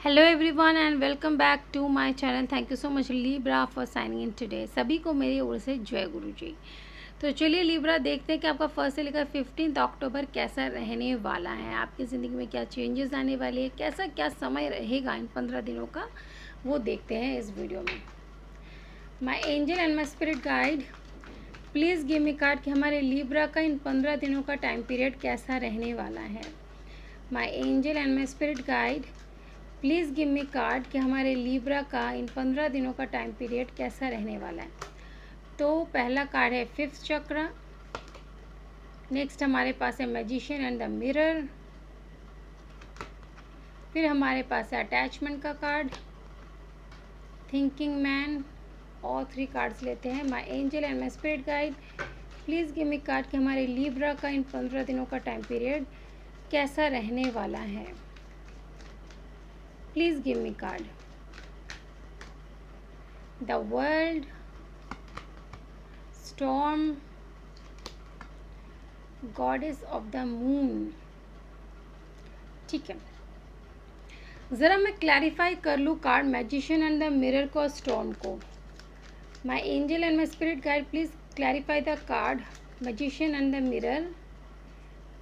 Hello everyone and welcome back to my channel. Thank you so much Libra for signing in today. सभी को मेरी ओर से जय गुरु जी। तो चलिए लिब्रा देखते हैं कि आपका 1 से लेकर 15 अक्टूबर कैसा रहने वाला है, आपकी ज़िंदगी में क्या चेंजेस आने वाले हैं, कैसा क्या समय रहेगा इन 15 दिनों का, वो देखते हैं इस वीडियो में। माई angel and my spirit guide please give me card कि हमारे लिब्रा का इन 15 दिनों का टाइम पीरियड कैसा रहने वाला है। माई angel and my spirit guide please give me card कि हमारे लिब्रा का इन 15 दिनों का टाइम पीरियड कैसा रहने वाला है। तो पहला कार्ड है 5th चक्र। नेक्स्ट हमारे पास है मैजिशियन एंड द मिरर। फिर हमारे पास है अटैचमेंट का कार्ड, थिंकिंग मैन। और 3 कार्ड्स लेते हैं। माई angel and my spirit guide please give me card कि हमारे लिब्रा का इन 15 दिनों का टाइम पीरियड कैसा रहने वाला है। Please give me card. The world, storm, goddess of the moon। ठीक है, ज़रा मैं क्लैरिफाई कर लूँ card magician and the mirror को और स्टॉर्म को। माई angel and my spirit guide please clarify the card magician and the mirror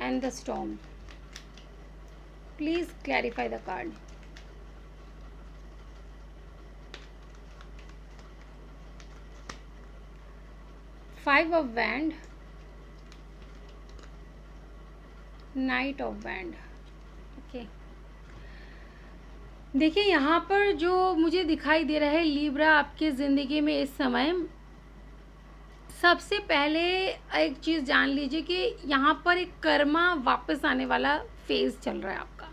and the storm. Please clarify the card. Five of wand, night of wand. Okay, देखिए यहाँ पर जो मुझे दिखाई दे रहा है लिब्रा आपके ज़िंदगी में इस समय, सबसे पहले एक चीज़ जान लीजिए कि यहाँ पर एक कर्मा वापस आने वाला फेज़ चल रहा है आपका।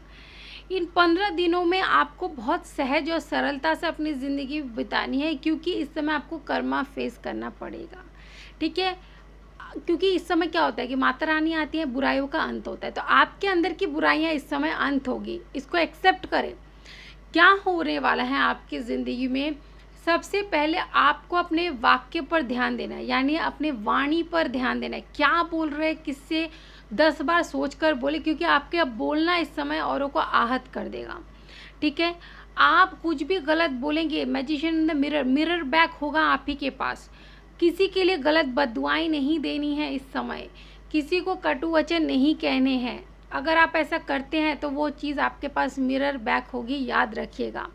इन 15 दिनों में आपको बहुत सहज और सरलता से अपनी ज़िंदगी बितानी है, क्योंकि इस समय आपको कर्मा फेस करना पड़ेगा। ठीक है, क्योंकि इस समय क्या होता है कि माता रानी आती है, बुराइयों का अंत होता है। तो आपके अंदर की बुराइयां इस समय अंत होगी, इसको एक्सेप्ट करें। क्या होने वाला है आपकी ज़िंदगी में, सबसे पहले आपको अपने वाक्य पर ध्यान देना है, यानी अपने वाणी पर ध्यान देना है। क्या बोल रहे हैं, किससे 10 बार सोच कर बोले, क्योंकि आपके अब बोलना इस समय औरों को आहत कर देगा। ठीक है, आप कुछ भी गलत बोलेंगे, magician in the mirror, mirror back होगा आप ही के पास। किसी के लिए गलत बददुआएं नहीं देनी है इस समय, किसी को कटु वचन नहीं कहने हैं। अगर आप ऐसा करते हैं तो वो चीज़ आपके पास मिरर बैक होगी, याद रखिएगा।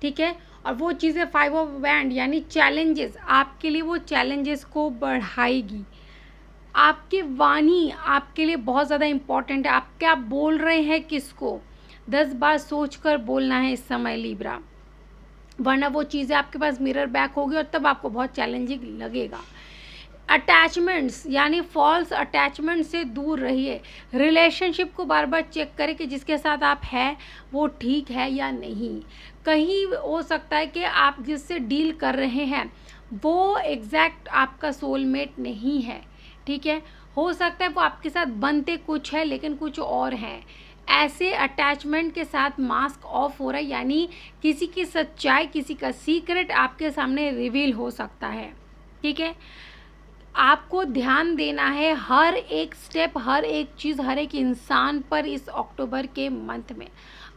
ठीक है, और वो चीज़ें 5 ऑफ वैंड यानी चैलेंजेस, आपके लिए वो चैलेंजेस को बढ़ाएगी। आपकी वाणी आपके लिए बहुत ज़्यादा इम्पॉर्टेंट है। आप क्या बोल रहे हैं, किसको 10 बार सोच कर बोलना है इस समय लिब्रा, वरना वो चीज़ें आपके पास मिरर बैक होगी और तब आपको बहुत चैलेंजिंग लगेगा। अटैचमेंट्स यानी फॉल्स अटैचमेंट से दूर रहिए। रिलेशनशिप को बार बार चेक करें कि जिसके साथ आप हैं वो ठीक है या नहीं। कहीं हो सकता है कि आप जिससे डील कर रहे हैं वो एग्जैक्ट आपका सोलमेट नहीं है। ठीक है, हो सकता है वो आपके साथ बनते कुछ है लेकिन कुछ और है। ऐसे अटैचमेंट के साथ मास्क ऑफ हो रहा है, यानी किसी की सच्चाई, किसी का सीक्रेट आपके सामने रिवील हो सकता है। ठीक है, आपको ध्यान देना है हर एक स्टेप, हर एक चीज़, हर एक इंसान पर इस अक्टूबर के मंथ में।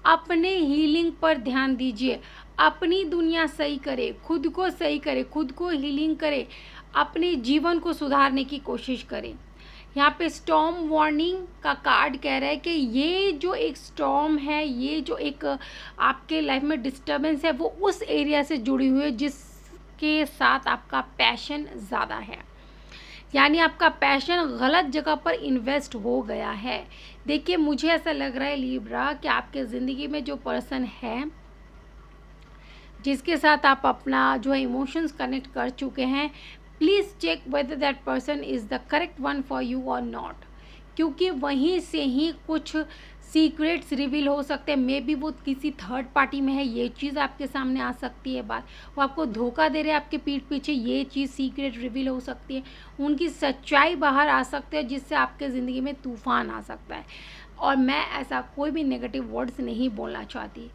अपने हीलिंग पर ध्यान दीजिए, अपनी दुनिया सही करे, खुद को सही करे, खुद को हीलिंग करे, अपने जीवन को सुधारने की कोशिश करें। यहाँ पे स्टॉर्म वार्निंग का कार्ड कह रहा है कि ये जो एक स्टॉर्म है, ये जो एक आपके लाइफ में डिस्टर्बेंस है, वो उस एरिया से जुड़ी हुई है जिसके साथ आपका पैशन ज़्यादा है, यानी आपका पैशन गलत जगह पर इन्वेस्ट हो गया है। देखिए, मुझे ऐसा लग रहा है लिब्रा कि आपके ज़िंदगी में जो पर्सन है, जिसके साथ आप अपना जो है इमोशंस कनेक्ट कर चुके हैं, please check whether that person is the correct one for you और नॉट, क्योंकि वहीं से ही कुछ सीक्रेट्स रिवील हो सकते हैं। मे बी वो किसी थर्ड पार्टी में है, ये चीज़ आपके सामने आ सकती है बात। वो आपको धोखा दे रहे हैं आपके पीठ पीछे, ये चीज़ सीक्रेट रिवील हो सकती है। उनकी सच्चाई बाहर आ सकती है जिससे आपके ज़िंदगी में तूफान आ सकता है। और मैं ऐसा कोई भी नेगेटिव वर्ड्स नहीं बोलना चाहती।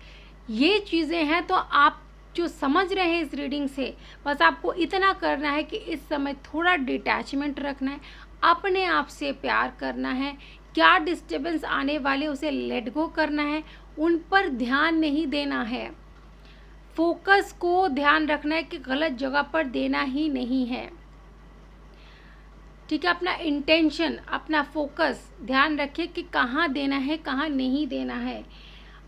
ये चीज़ें हैं, तो आप जो समझ रहे हैं इस रीडिंग से, बस आपको इतना करना है कि इस समय थोड़ा डिटैचमेंट रखना है, अपने आप से प्यार करना है, क्या डिस्टर्बेंस आने वाले उसे लेट गो करना है, उन पर ध्यान नहीं देना है। फोकस को ध्यान रखना है कि गलत जगह पर देना ही नहीं है, ठीक है। अपना इंटेंशन, अपना फोकस ध्यान रखिए कि कहाँ देना है, कहाँ नहीं देना है।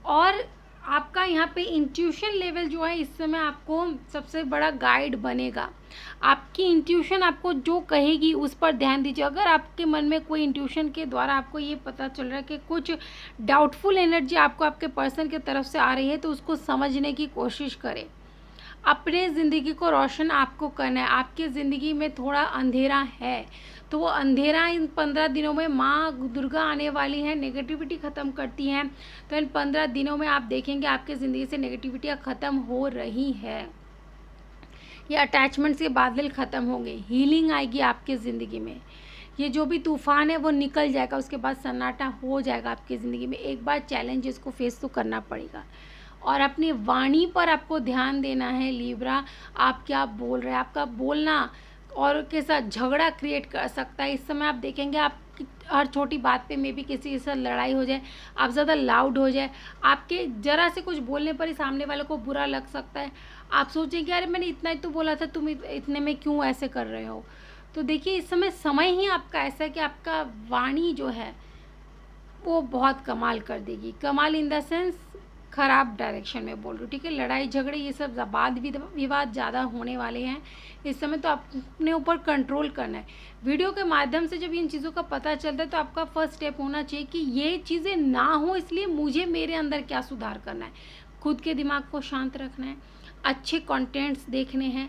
और आपका यहाँ पे इंट्यूशन लेवल जो है इस समय आपको सबसे बड़ा गाइड बनेगा। आपकी इंट्यूशन आपको जो कहेगी उस पर ध्यान दीजिए। अगर आपके मन में कोई इंट्यूशन के द्वारा आपको ये पता चल रहा है कि कुछ डाउटफुल एनर्जी आपको आपके पर्सन की तरफ से आ रही है, तो उसको समझने की कोशिश करें। अपने ज़िंदगी को रोशन आपको करना है। आपकी ज़िंदगी में थोड़ा अंधेरा है, तो वो अंधेरा इन 15 दिनों में माँ दुर्गा आने वाली है, नेगेटिविटी ख़त्म करती हैं। तो इन 15 दिनों में आप देखेंगे आपकी ज़िंदगी से नेगेटिविटियाँ ख़त्म हो रही है। ये अटैचमेंट के बादल ख़त्म होंगे, हीलिंग आएगी आपकी ज़िंदगी में। ये जो भी तूफ़ान है वो निकल जाएगा, उसके बाद सन्नाटा हो जाएगा आपकी ज़िंदगी में। एक बार चैलेंजेस को फेस तो करना पड़ेगा। और अपनी वाणी पर आपको ध्यान देना है लिब्रा। आप क्या बोल रहे हैं, आपका बोलना और के साथ झगड़ा क्रिएट कर सकता है। इस समय आप देखेंगे आप हर छोटी बात पे में भी किसी के साथ लड़ाई हो जाए, आप ज़्यादा लाउड हो जाए, आपके ज़रा से कुछ बोलने पर ही सामने वाले को बुरा लग सकता है। आप सोचेंगे अरे मैंने इतना ही तो बोला था, तुम इतने में क्यों ऐसे कर रहे हो। तो देखिए इस समय ही आपका ऐसा है कि आपका वाणी जो है वो बहुत कमाल कर देगी। कमाल इन द सेंस ख़राब डायरेक्शन में बोल रही हूँ, ठीक है। लड़ाई झगड़े ये सब वाद विवाद ज़्यादा होने वाले हैं इस समय, तो आप अपने ऊपर कंट्रोल करना है। वीडियो के माध्यम से जब इन चीज़ों का पता चलता है तो आपका फर्स्ट स्टेप होना चाहिए कि ये चीज़ें ना हो, इसलिए मुझे मेरे अंदर क्या सुधार करना है। खुद के दिमाग को शांत रखना है, अच्छे कंटेंट्स देखने हैं,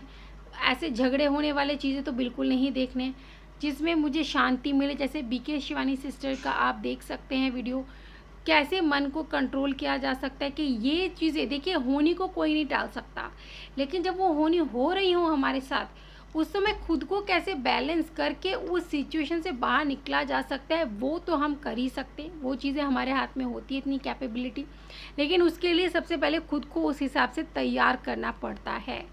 ऐसे झगड़े होने वाले चीज़ें तो बिल्कुल नहीं देखने, जिसमें मुझे शांति मिले। जैसे बीके शिवानी सिस्टर का आप देख सकते हैं वीडियो, कैसे मन को कंट्रोल किया जा सकता है कि ये चीज़ें देखिए होनी को कोई नहीं टाल सकता, लेकिन जब वो होनी हो रही हो हमारे साथ उस समय खुद को कैसे बैलेंस करके उस सिचुएशन से बाहर निकला जा सकता है, वो तो हम कर ही सकते हैं। वो चीज़ें हमारे हाथ में होती है, इतनी कैपेबिलिटी, लेकिन उसके लिए सबसे पहले खुद को उस हिसाब से तैयार करना पड़ता है।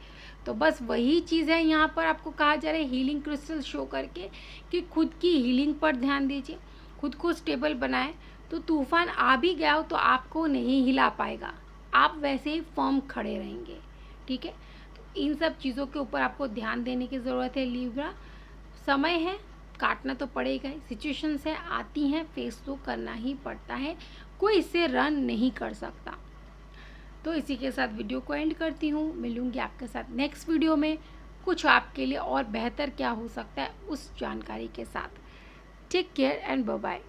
तो बस वही चीज़ है यहाँ पर आपको कहा जा रहा है हीलिंग क्रिस्टल शो करके कि खुद की हीलिंग पर ध्यान दीजिए, खुद को स्टेबल बनाएं। तो तूफ़ान आ भी गया हो तो आपको नहीं हिला पाएगा, आप वैसे ही फर्म खड़े रहेंगे, ठीक है। तो इन सब चीज़ों के ऊपर आपको ध्यान देने की ज़रूरत है लिब्रा। समय है, काटना तो पड़ेगा ही, सिचुएशंस है आती हैं, फेस तो करना ही पड़ता है, कोई इससे रन नहीं कर सकता। तो इसी के साथ वीडियो को एंड करती हूँ। मिलूँगी आपके साथ नेक्स्ट वीडियो में कुछ आपके लिए और बेहतर क्या हो सकता है उस जानकारी के साथ। Take care and bye bye.